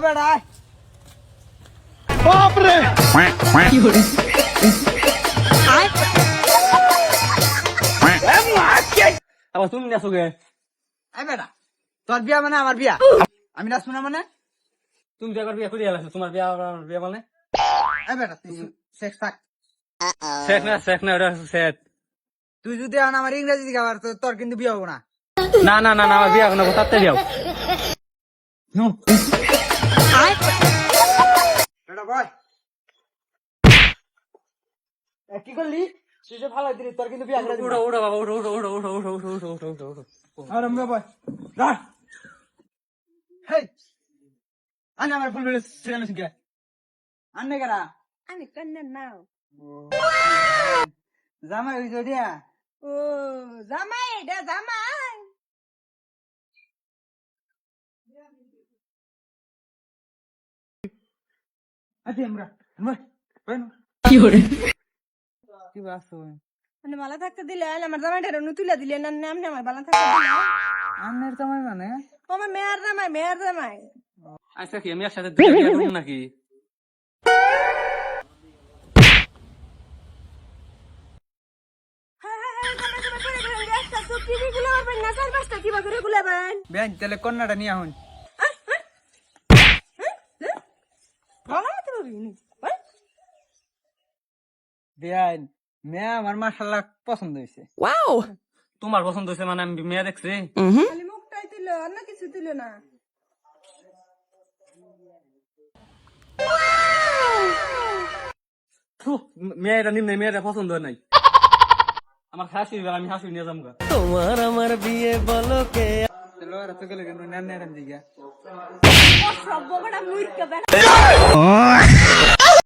বেড়া बाप रे আবার তুমি নাচো গে? এই বেড়া তোর বিয়া মানে আমার বিয়া আমি নাচবো না মানে তুমি তো একবার বিয়ে করে গেছো, তোমার বিয়ে আবার আমার বিয়ে মানে? এই বেড়া তুই শেষ থাক শেখ না ওটা শেখ। তুই যদি এখন আমার ইংরেজি দিকে তোর কিন্তু বিয়ে হবো না না না না না, আমার বিয়ে কোনো তাতে যাও। বেটা বয় কি করলি তুই যে ভালো দিলি তোর কিন্তু বিয়ে করে দিবো উঠো উঠো বাবা, উঠো উঠো উঠো উঠো উঠো উঠো উঠো উঠো উঠো উঠো। আর আমরা বয় রাখ হেই আনে আমার ফুল বেলে ছিলাম শিখে আনে কেরা আমি কন্যা নাও জামাই হইছো দিয়া ও জামাই এটা জামাই আছি আমরা কি বাসো মানে মালা থাকতে দিলে আমার জামাইটা রনু তুলে দিলে না নাম না আমার বালা থাকতে দিলে আন্নের জামাই মানে ও আমার মেয়ের জামাই আচ্ছা কি আমি একসাথে দুটো বিয়ে করবো নাকি? বেন তাহলে কন্যাটা নিয়ে আহুন বেআইন মেয়ে আমার মাশাআল্লাহ পছন্দ হয়েছে তোমার পছন্দ হয়েছে মানে আমি মেয়ে দেখছি? খালি মুখটাই দিল আর না কিছু দিল না মেয়েটা নিম্নে, মেয়েটা পছন্দ হয় নাই আমার। হাসি আমি হাসি নিয়ে যাবো গা। চলো আর তো গেলে কেন নান্নারাম দিগা সব বড় মুরকা